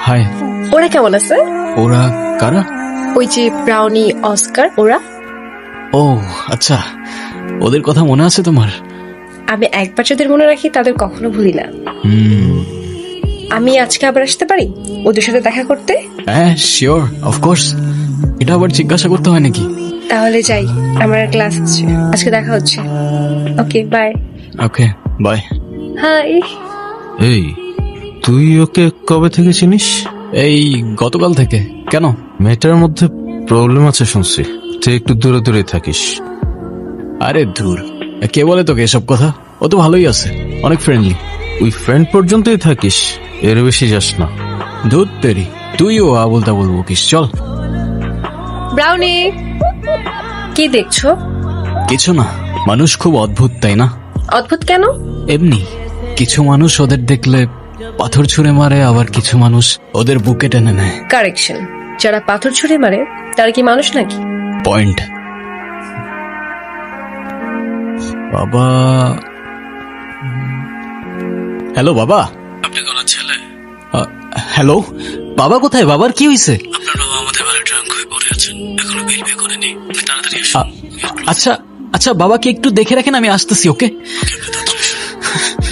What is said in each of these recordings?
High. ওরা কেমন আছে? ওরা কারা? ওই যে ব্রাউনি, অস্কার, ওরা। ও আচ্ছা, ওদের কথা মনে আছে তোমার? আমি একবার যাদের মনে রাখি তাদের কখনো ভুলি না। আমি আজকে আবার আসতে পারি ওদের সাথে দেখা করতে? হ্যাঁ শিওর, অফকোর্স। এটা আবার জিজ্ঞাসা করতে হয় নাকি? তাহলে যাই, আমার ক্লাস আছে, আজকে দেখা হচ্ছে। Okay bye. Okay bye. Hi. এই, তুই ওকে কবে থেকে চিনিস? এই গতকাল থেকে। কেন? মেয়েটার মধ্যে প্রবলেম আছে শুনছি, তুই একটু দূরে দূরে থাকিস। আরে দূর, কে বলে তোকে এসব কথা? ও তো ভালোই আছে, অনেক ফ্রেন্ডলি। ওই ফ্রেন্ড পর্যন্তই থাকিস, এর বেশি যাস না। ধুত তেরি, তুইও আবল তাবল বকিস। চল। ব্রাউনি, কি দেখছো? কিছু না, মানুষ খুব অদ্ভুত তাই না? অদ্ভুত কেন? এমনি কিছু মানুষ ওদের দেখলে পাথর ছুঁড়ে মারে, আবার কিছু মানুষ ওদের বুকে টেনে নেয়। কারেকশন, যারা পাথর ছুঁড়ে মারে তারা কি মানুষ নাকি? পয়েন্ট। বাবা, হ্যালো বাবা। আপনি কোন ছেলে? হ্যালো বাবা, কোথায়? বাবার কি হয়েছে? আপনার বাবা আমাদের বাড়ি ড্রাঙ্ক হয়ে পড়ে আছেন, এখনো বিল পে করেনি। আপনি তাড়াতাড়ি আসুন। আচ্ছা আচ্ছা, বাবাকে একটু দেখে রাখেন, আমি আসতেছি। ওকে।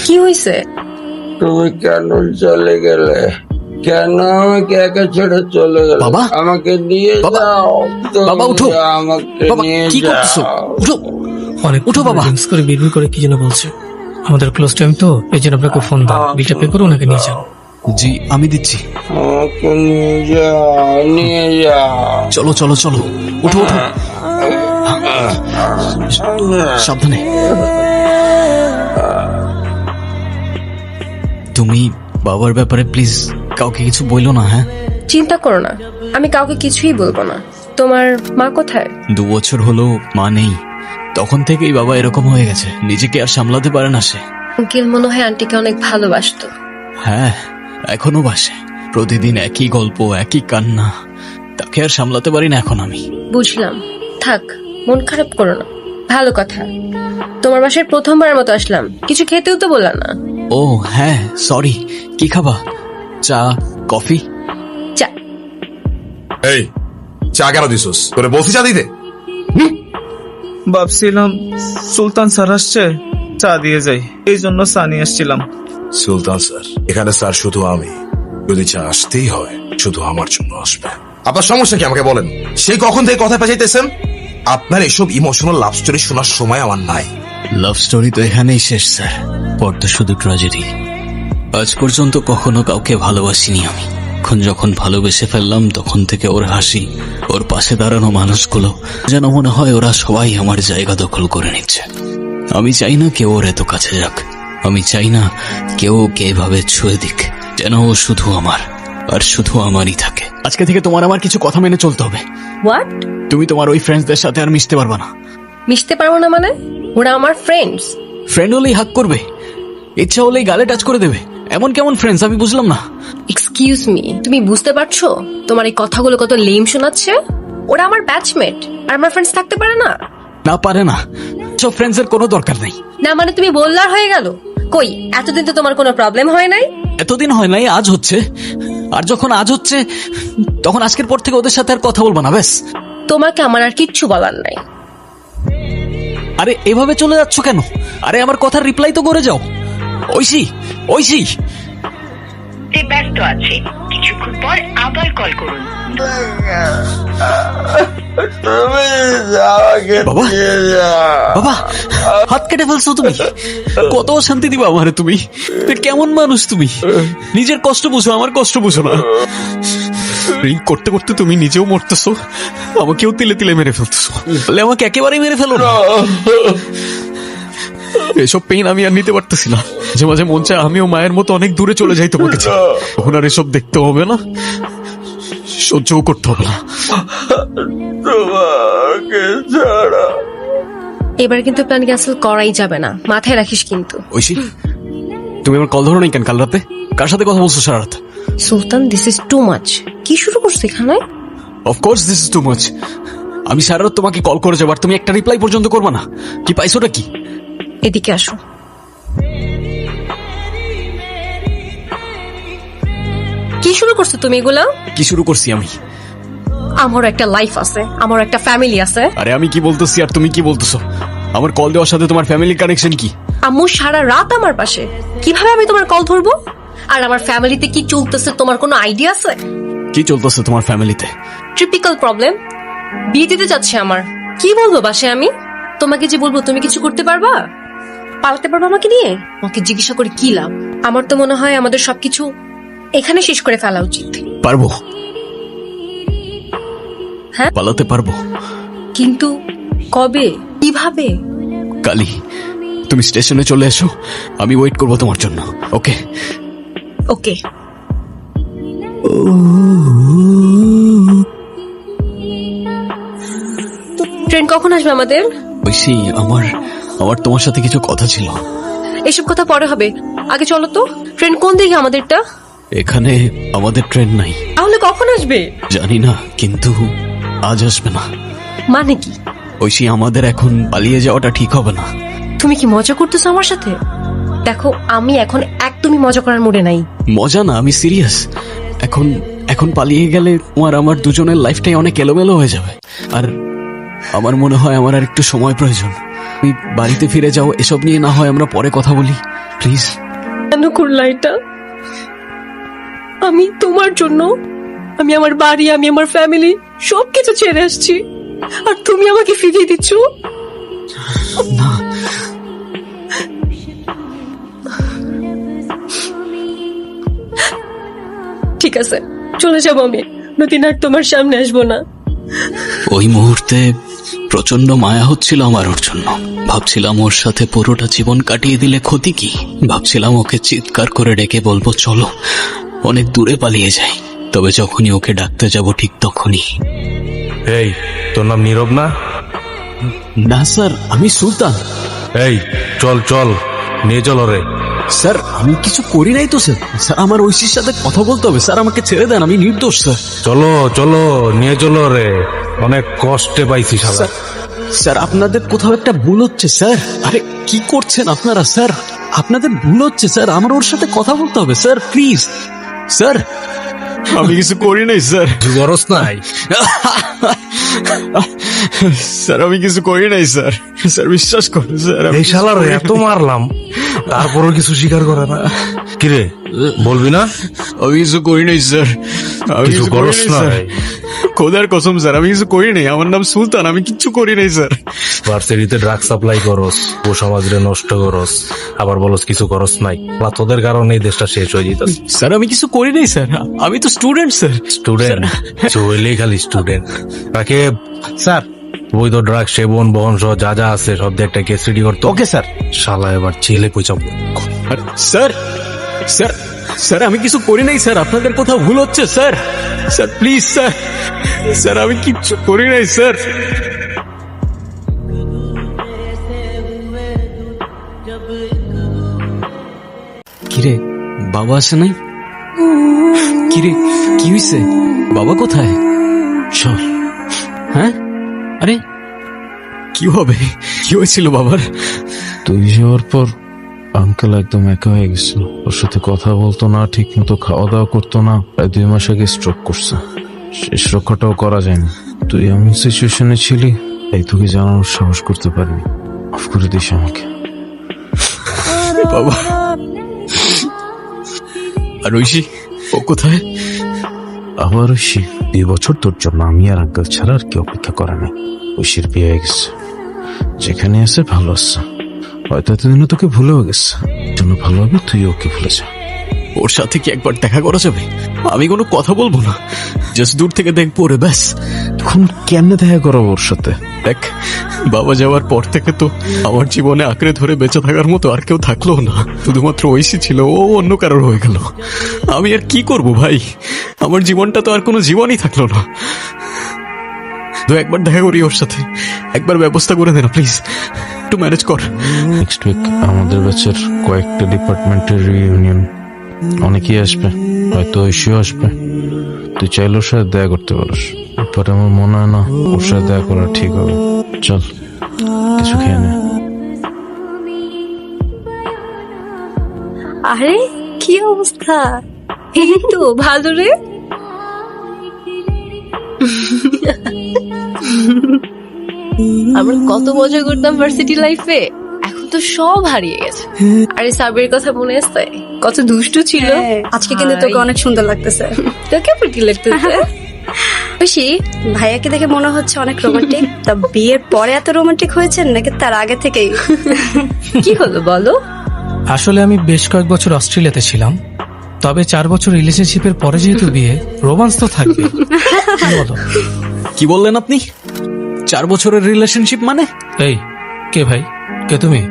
কি হয়েছে? তুমি কেন চলে গেলে? কেন আমাকে একা ছেড়ে চলে গেলে? বাবা? আমাকে নিয়ে বাবা? যাও। তুমি বাবা উঠো। আমাকে বাবা নিয়ে কি করতেছো? যাও। উঠো। অনেক উঠো বাবা। ড্রিঙ্কস করে বিড়বিড় করে কি যেন বলছে। আমাদের ক্লোজ টাইম তো, এই জন্য আপনাকে ফোন দাও, বিলটা পে করে ওনাকে নিয়ে যান। জি আমি দিচ্ছি। আমাকে নিয়ে যাও, নিয়ে যাও। চলো চলো চলো, উঠো উঠো, সাবধানে। তুমি বাবার ব্যাপারে প্লিজ কাউকে কিছু বইলো না, হ্যাঁ? চিন্তা করো না, আমি কাউকে কিছুই বলবো না। তোমার মা কোথায়? 2 বছর হলো মা নেই, তখন থেকেই বাবা এরকম হয়ে গেছে, নিজেকে আর সামলাতে পারে না সে। আঙ্কেল মনে হয় আন্টিকে অনেক ভালোবাসতো। হ্যাঁ, এখনো বাসে। প্রতিদিন একই গল্প, একই কান্না। তাকে আর সামলাতে পারি না এখন আমি। বুঝলাম, থাক, মন খারাপ করো না। ভালো কথা, তোমার বাসায় প্রথমবারের মতো আসলাম, কিছু খেতেও তো বললা না। ও হ্যাঁ, সরি। কি খাবা? চা, কফি? চা। এই চা কেন দিছস? তোরে বলছি চা দিতে। ভাবছিলাম সুলতান স্যার আসছে, চা দিয়ে যাই, এই জন্য চা নিয়ে আসছিলাম। সুলতান স্যার? এখানে স্যার শুধু আমি। যদি চা আসতেই হয় শুধু আমার জন্য আসবে। আপনার সমস্যা কি আমাকে বলেন? সেই কখন থেকে কথা পেঁচাইতেছেন? আপনার এসব ইমোশনাল লাভ স্টোরি শোনার সময় আমার নাই। লাভ স্টোরি তো এখানেই শেষ স্যার, পর তো শুধু ট্র্যাজেডি। আজ পর্যন্ত কখনো কাউকে ভালোবাসিনি আমি। এখন যখন ভালোবেসে ফেললাম তখন থেকে ওর হাসি, ওর পাশে দাঁড়ানো মানুষগুলো যেন মনে হয় ওরা সবাই আমার জায়গা দখল করে নিচ্ছে। আমি চাই না কেউ ওর এত কাছে যাক, আমি চাই না কেউ ওকে এভাবে ছুঁয়ে দিক, যেন ও শুধু আমার আর শুধু আমারই থাকে। আজকে থেকে তোমার আমার কিছু কথা মেনে চলতে হবে। হোয়াট? তুমি তোমার ওই ফ্রেন্ডসদের সাথে আর মিশতে পারবা না। মিশতে পারবো না মানে? ওরা আমার ফ্রেন্ডস। ফ্রেন্ড হলেই হাক করবে, ইচ্ছা হলেই গালে টাচ করে দেবে, এমন কেমন ফ্রেন্ডস আমি বুঝলাম না। এক্সকিউজ মি, তুমি বুঝতে পারছো তোমার এই কথাগুলো কত লেম শোনাচ্ছে? ওরা আমার ব্যাচমেট, আর আমার ফ্রেন্ডস থাকতে পারে না? না পারে না, সব ফ্রেন্ডস এর কোনো দরকার নাই। না মানে তুমি বললার হয়ে গেল? কই, এতদিন তো তোমার কোনো প্রবলেম হয় নাই। এতদিন হয় নাই, আজ হচ্ছে। আর যখন আজ হচ্ছে তখন আজকের পর থেকে ওদের সাথে আর কথা বলবো না, ব্যাস। তোমাকে আমার আর কিচ্ছু বলার নাই। আরে এভাবে চলে যাচ্ছ কেন? আরে আমার কথার রিপ্লাই তো করে যাও। ঐশী, ঐশী। ব্যস্ত আছে, কিছুক্ষণ পর আবার কল করুন। তুমি আমাকে বাবা? নিয়ে যাও। বাবা, হাত কেটে ফেলছো তুমি। কত শান্তি দিবা আমারে তুমি? কেমন মানুষ তুমি? নিজের কষ্ট বুঝো, আমার কষ্ট বুঝো না। রিং করতে করতে তুমি নিজেও মরতেছো, আমাকেও তিলে তিলে মেরে ফেলতেছো। তাহলে আমাকে একেবারেই মেরে ফেলো না। এসব পেইন আমি আর নিতে পারতেছি না। মাঝে মাঝে মন চায় আমিও মায়ের মতো অনেক দূরে চলে যাই তোমাকে ছেড়ে। তখন আর এসব দেখতে হবে না, সহ্যও করতে হবে না। তোমাকে ছাড়া এবার কিন্তু প্ল্যান ক্যান্সেল করাই যাবে না, মাথায় রাখিস কিন্তু। ঐশী, তুমি আমার কল ধরো নাই কেন কাল রাতে? কার সাথে কথা বলছো সারা রাত? সুলতান, দিস ইজ টু মাচ। কি শুরু করছো এখানে? Of course this is too much. আমি সারা রাত তোমাকে কল করে যাবার, তুমি একটা রিপ্লাই পর্যন্ত করবা না। কি পাইছোটা কি? এদিকে আসো। কি কি শুরু করছো তুমি এগুলা? কি শুরু করছি আমি? আমার একটা লাইফ আছে, আমার একটা ফ্যামিলি আছে। আরে আমি কি বলতেছি আর তুমি কি বলতেছো? আমার কল দেওয়ার সাথে তোমার ফ্যামিলির কানেকশন কি? আম্মু সারা রাত আমার পাশে, কিভাবে আমি তোমার কল ধরবো? আর আমার ফ্যামিলিতে কি চলতেছে তোমার কোনো আইডিয়া আছে? কি চলতেছে তোমার ফ্যামিলিতে? ট্রিপিক্যাল প্রবলেম। বিয়ে দিতে যাচ্ছে আমার, কি বলবো বাসায় আমি? তোমাকে যে বলবো তুমি কিছু করতে পারবা, পালাতে পারবা আমাকে নিয়ে? আমাকে জিজ্ঞাসা করে কি লাভ? আমার তো মনে হয় আমাদের সবকিছু এখানে শেষ করে ফেলা উচিত। পারবো। হ্যাঁ? পালাতে পারবো, কিন্তু কবে, কিভাবে? কালি তুমি স্টেশনে চলে এসো, আমি ওয়েট করবো তোমার জন্য। ওকে? ওকে। ট্রেন কখন আসবে আমাদের? ঐশী, আমার আমার তোমার সাথে কিছু কথা ছিল। এসব কথা পরে হবে, আগে চলো তো। ট্রেন কোন দিকে আমাদেরটা? এখানে আমাদের ট্রেন নাই। তাহলে কখন আসবে? জানি না, কিন্তু আজ আসবে না। মানে কি? ঐশী, আমাদের এখন পালিয়ে যাওয়াটা ঠিক হবে না। তুমি কি মজা করতেছো আমার সাথে? দেখো, আমি এখন একদমই মজা করার মুডে নাই। মজা না, আমি সিরিয়াস। এখন এখন পালিয়ে গেলে তোমার আমার দুজনের লাইফটাই অনেক এলোমেলো হয়ে যাবে। আর আমার মনে হয় আমার আর একটু সময় প্রয়োজন। তুমি বাড়িতে ফিরে যাও, এসব নিয়ে না হয় আমরা পরে কথা বলি, প্লিজ। কেন করলা এটা? আমি তোমার জন্য, আমি আমার বাড়ি, আমি আমার ফ্যামিলি সবকিছু ছেড়ে আসছি, আর তুমি আমাকে ফিরিয়ে দিচ্ছ। না, ঠিক আছে, চলে যাবো আমি, নতুন আর তোমার সামনে আসবো না। ওই মুহূর্তে প্রচন্ড মায়া হচ্ছিল আমার ওর জন্য। ভাবছিলাম ওর সাথে পুরোটা জীবন কাটিয়ে দিলে ক্ষতি কি। ভাবছিলাম ওকে চিৎকার করে ডেকে বলবো চলো অনেক দূরে পালিয়ে যাই। তবে যখনই ওকে ডাকতে যাব ঠিক তখনই। এই, তোর নাম নীরব না? না স্যার, আমি সুলতান। এই, চল চল, নিয়ে চল রে। স্যার, আমি কিছু করি নাই তো স্যার। স্যার, আমার ঐশীর সাথে কথা বলতে হবে স্যার, আমাকে ছেড়ে দেন, আমি নির্দোষ স্যার। চলো চলো, নিয়ে চলো রে, অনেক কষ্টে পাইছি শালা। স্যার, স্যার আপনাদের কোথাও একটা ভুল হচ্ছে স্যার। আরে কি করছেন আপনারা স্যার? আপনাদের ভুল হচ্ছে স্যার, আমার ওর সাথে কথা বলতে হবে স্যার, প্লিজ স্যার। আমি কিছু করি নাই স্যার। গরজ নাই। স্যার, আমি কিছু করি নাই স্যার। স্যার বিশ্বাস করুন স্যার। এই শালার এত মারলাম, তারপরও কিছু স্বীকার করে না। কিরে, বলবি না? আমি কিছু করি নাই স্যার। আমি কিছু কিছু করি করস নাই না? স্যার। খোদার কসম স্যার, আমি কিছু করি নাই। আমার নাম সুলতান, আমি কিচ্ছু করি নাই স্যার। ভার্সিটিতে ড্রাগ সাপ্লাই করস, ও সমাজরে নষ্ট করস, আবার বলস কিছু করস নাই। বা তোদের কারণে এই দেশটা শেষ হয়ে যেত। স্যার, আমি কিছু করি নাই স্যার, আমি তো স্টুডেন্ট স্যার। স্টুডেন্ট চলেই খালি স্টুডেন্ট। তাকে স্যার বৈধ ড্রাগ সেবন বহন সহ যা যা আছে সব দিয়ে একটা কেস রেডি করতো। Okay sir. শালা এবার ছেলে পয়সা। স্যার, স্যার, স্যার আমি কিছু করি নাই স্যার, আপনাদের কোথাও ভুল হচ্ছে sir. Sir please sir, sir আমি কিচ্ছু করি নাই স্যার। কিরে, বাবা আসে নাই? কিরে, কি হয়েছে? বাবা কোথায়? চল। হ্যাঁ, আরে কি হবে? কি হয়েছিল বাবার? তুই যাওয়ার পর আঙ্কেল একদম একা হয়ে গেছিল। ওর সাথে কথা বলতো না, ঠিক মতো খাওয়া দাওয়া করতো না। প্রায় 2 মাস আগে স্ট্রোক করছে। শেষ রক্ষাটাও করা যায়নি। তুই এমন সিচুয়েশনে ছিলি, এই তোকে জানানোর সাহস করতে পারিনি। মাফ করে দিস আমাকে। বাবা। আর ঐশী, ও কোথায়? আবার ঐশী 2 বছর তোর জন্য আমি আর আঙ্কেল ছাড়া আর কি অপেক্ষা করে নাই। ঐশীর বিয়ে হয়ে গেছে, যেখানে আছে ভালো আছে। হয়তো এতদিনে তোকে ভুলেও গেছে, জন্য ভালো হবে তুই ওকে ভুলে যা। ওর সাথে কি একবার দেখা করা যাবে? আমি কোনো কথা বলবো না, জাস্ট দূর থেকে দেখবো রে, ব্যাস। তখন কেমনে দেখা করাবো ওর সাথে? দেখ, বাবা যাওয়ার পর থেকে তো আমার জীবনে আঁকড়ে ধরে বেঁচে থাকার মতো আর কেউ থাকলো না। শুধুমাত্র ঐশী ছিল, ও অন্য কারোর হয়ে গেল। আমি আর কি করব ভাই? আমার জীবনটা তো আর কোনো জীবনই থাকলো না। তো একবার দেখা করি ওর সাথে, একবার ব্যবস্থা করে দে না প্লিজ, একটু ম্যানেজ কর। নেক্সট উইক আমাদের ব্যাচের কয়েকটা ডিপার্টমেন্টের রিইউনিয়ন, অনেকেই আসবে, হয়তো ঐশীও আসবে। তুই চাইলে ওর সাথে দেখা করতে পারিস, পরে আমার মনে হয় না ওর সাথে দেখা করা ঠিক হবে। চল কিছু খেয়ে নে। আরে কি অবস্থা? এই তো ভালো রে। আমরা কত মজা করতাম ভার্সিটি লাইফে, এখন তো সব হারিয়ে গেছে। আরে সাবির কথা মনে আছে, কত দুষ্টু ছিল। আজকে কিন্তু তোকে অনেক সুন্দর লাগতেছে। তোকে প্রীতি লাগতেছে। খুশি? ভাইয়াকে দেখে মনে হচ্ছে অনেক রোমান্টিক। তা বিয়ের পরে এত রোমান্টিক হয়েছেন নাকি তার আগে থেকেই? কি হলো বলো? আসলে আমি বেশ কয়েক বছর অস্ট্রেলিয়াতে ছিলাম, তবে 4 বছর রিলেশনশিপের পরে যেহেতু বিয়ে, রোমান্স তো থাকবে। বলো। কি বললেন আপনি? 4 বছরের রিলেশনশিপ মানে? এই কে ভাই, কে তুমি?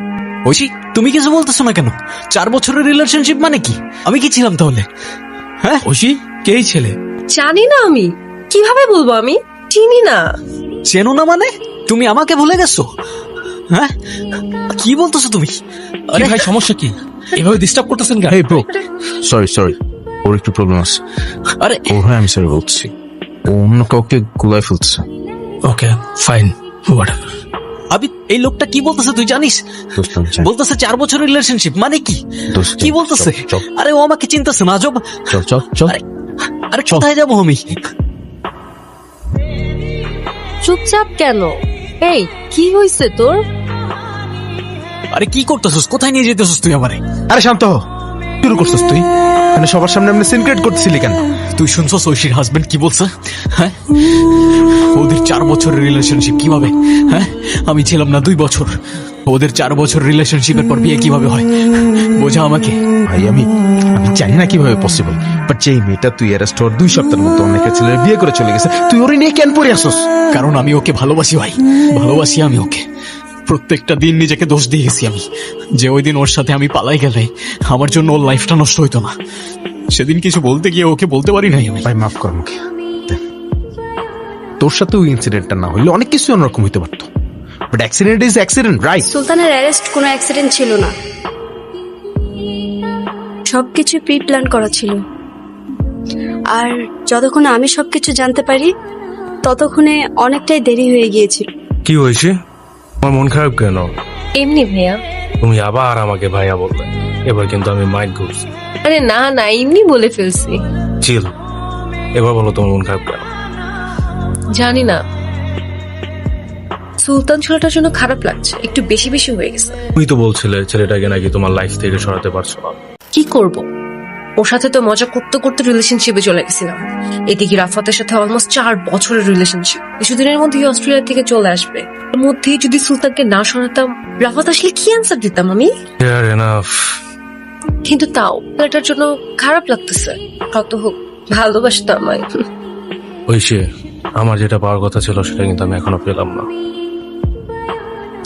ঐশী, তুমি কিছু বলতেছো না কেন? 4 বছরের রিলেশনশিপ মানে কি? আমি কি ছিলাম তাহলে? হ্যাঁ, ঐশী কেই ছেলে? জানি না আমি, কিভাবে বলবো, আমি চিনি না। চেনো না মানে? তুমি আমাকে ভুলে গেছো? হ্যাঁ, কি বলতেছো তুমি? আরে ভাই সমস্যা কি? এভাবে ডিস্টার্ব করতেছেন কেন? হেই ব্রো, সরি, ওর একটু প্রবলেম আছে। আরে ও হ্যাঁ, আমি সরি বলছি। ও অন্য কাউকে গুলাই ফেলছে। Okay fine, whatever. আবি, এই লোকটা কি বলতেছে তুই জানিস? দোস্ত, আমি জানি। বলতেছে 4 বছরের রিলেশনশিপ মানে কি? দোস্ত, কি বলতেছে? চল। আরে ও আমাকে চিন্তাছে না, আজব। চল। আরে কোথায় যাবো আমি? চুপচাপ কেন? এই কি হয়েছে তোর? আরে কি করতেছিস? কোথায় নিয়ে যেতেছিস তুই আমারে? আরে শান্ত হ। শুরু করছিস তুই? মানে সবার সামনে এমনি সিনক্রেট করতেছিলি কেন? তুই শুনছস ঐশীর হাজবেন্ড কি বলছে? হ্যাঁ, ওদের 4 বছরের রিলেশনশিপ কিভাবে? হ্যাঁ, আমি ছিলাম না 2 বছর। ওদের 4 বছর রিলেশনশিপের পর বিয়ে কিভাবে হয়? বোঝা আমাকে। ভাই আমি জানি না কিভাবে পসিবল, বাট যেই মেয়েটা তুই অ্যারেস্ট হওয়ার 2 সপ্তাহের মতো অনেক ছেলে বিয়ে করে চলে গেছে, তুই ওরে নিয়ে কেন পড়ে আসছস? কারণ আমি ওকে ভালোবাসি ভাই, ভালোবাসি আমি ওকে। প্রত্যেকটা দিন নিজেকে দোষ দিয়ে গেছি আমি, যে ওই দিন ওর সাথে আমি পালাই গেলে আমার জন্য ওর লাইফটা নষ্ট হইতো না। সেদিন কিছু বলতে গিয়ে ওকে বলতে পারি নাই আমি। ভাই মাফ কর আমাকে। তোর সাথে ওই ইনসিডেন্টটা না হইলে অনেক কিছু অন্যরকম হইতে পারতো, but accident is accident, right? সুলতানের অ্যারেস্ট কোনো অ্যাক্সিডেন্ট ছিল না, সবকিছু প্রি প্ল্যান করা ছিল। আর যতক্ষণ আমি সবকিছু জানতে পারি ততক্ষণে অনেকটাই দেরি হয়ে গিয়েছিল। কি হয়েছে? আমার মন খারাপ কেন? এমনি ভাইয়া। তুমি আবার আমাকে ভাইয়া বললে, এবার কিন্তু আমি মাইন্ড করছি। আরে না না, এমনি বলে ফেলছি। চিল, এবার বলো তোমার মন খারাপ কেন? জানি না, সুলতান ছেলেটার জন্য খারাপ লাগছে, একটু বেশি বেশি হয়ে গেছে। তুমি তো বলছিলে ছেলেটাকে নাকি তোমার লাইফ থেকে সরাতে পারছো না। কি করব, ওর সাথে তো মজা করতে করতে রিলেশনশিপে চলে গেছিলাম। এদিকে রাফাতের সাথে অলমোস্ট 4 বছরের রিলেশনশিপ, কিছুদিনের মধ্যেই অস্ট্রেলিয়া থেকে চলে আসবে। এর মধ্যেই যদি সুলতানকে না সরাতাম, রাফাত আসলে কি অ্যান্সার দিতাম আমি? Fair enough. কিন্তু তাও এটার জন্য খারাপ লাগতেছে। কত হোক, ভালোবাসতো আমায়। ঐশী, আমার যেটা পাওয়ার কথা ছিল সেটা কিন্তু আমি এখনো পেলাম না।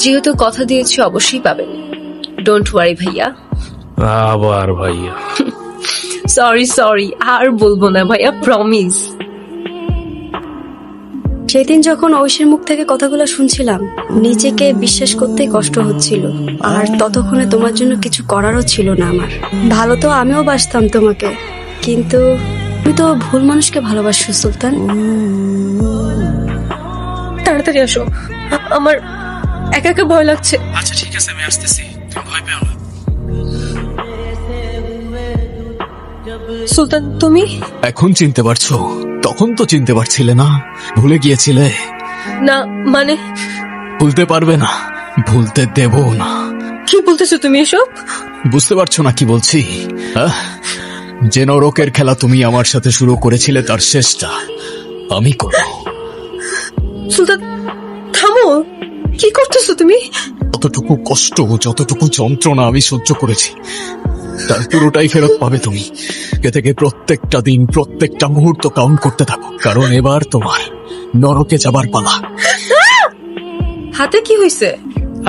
যেহেতু কথা দিয়েছি অবশ্যই পাবেন, ডোন্ট ওয়ারি ভাইয়া। আবার ভাইয়া? সরি, আর বলবো না ভাইয়া, প্রমিস। সেদিন যখন ঐশীর মুখ থেকে কথাগুলো শুনছিলাম, নিজেকে বিশ্বাস করতেই কষ্ট হচ্ছিল। আর ততক্ষণে তোমার জন্য কিছু করারও ছিল না আমার। ভালো তো আমিও বাসতাম তোমাকে, কিন্তু তুমি তো ভুল মানুষকে ভালোবাসো সুলতান। তাড়াতাড়ি আসো, আমার একা একা ভয় লাগছে। আচ্ছা ঠিক আছে, আমি আসতেছি, তুমি ভয় পেও না। সুলতান তুমি? এখন চিনতে পারছো? তখন তো চিনতে পারছিলে না, ভুলে গিয়েছিলে। না মানে? ভুলতে পারবে না, ভুলতে দেব না। কি বলতেছো তুমি এসব? বুঝতে পারছো না কি বলছি? যে নরকের খেলা তুমি আমার সাথে শুরু করেছিলে, তার শেষটা আমি করব। সুলতান থামো, কি করতেছো তুমি? যতটুকু কষ্ট, যতটুকু যন্ত্রণা আমি সহ্য করেছি, তার পুরোটাই ফেরত পাবে তুমি। এ থেকে প্রত্যেকটা দিন, প্রত্যেকটা মুহূর্ত কাউন্ট করতে থাকো, কারণ এবার তোমার নরকে যাবার পালা। হাতে কি হয়েছে?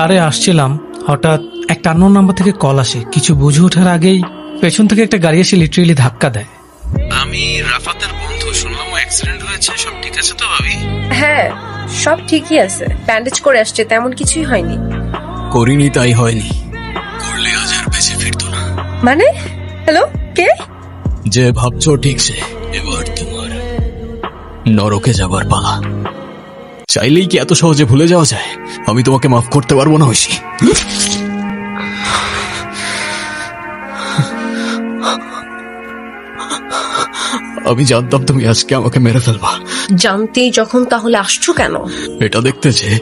আরে আসছিলাম, হঠাৎ একটা আননোন নাম্বার থেকে কল আসে। কিছু বুঝে ওঠার আগেই পেছন থেকে একটা গাড়ি এসে লিটারেলি ধাক্কা দেয়। আমি রাফাতের বন্ধু, শুনলাম অ্যাক্সিডেন্ট হয়েছে, সব ঠিক আছে তো ভাবি? হ্যাঁ সব ঠিকই আছে, ব্যান্ডেজ করে আসছে, তেমন কিছুই হয়নি। করিনি তাই হয়নি, করলে আজ আর বেঁচে ফিরতো না। মানে? হ্যালো, কে? যে ভাবছো ঠিক সে। এবার তোমার নরকে যাবার পালা। চাইলেই কি এত সহজে ভুলে যাওয়া যায়? আমি তোমাকে মাফ করতে পারবো না ঐশী। আমি জানতাম তুমি আজকে আমাকে মেরে ফেলবা। জানতেই যখন তাহলে আসছো কেন? এটা দেখতে যে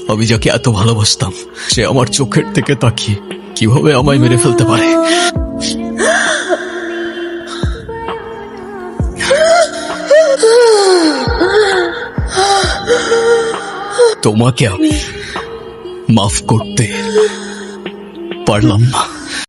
আমি যাকে এত ভালোবাসতাম সে আমার চোখের থেকে তাকিয়ে কিভাবে আমায় মেরে ফেলতে পারে। তোমাকে আমি মাফ করতে পারলাম না।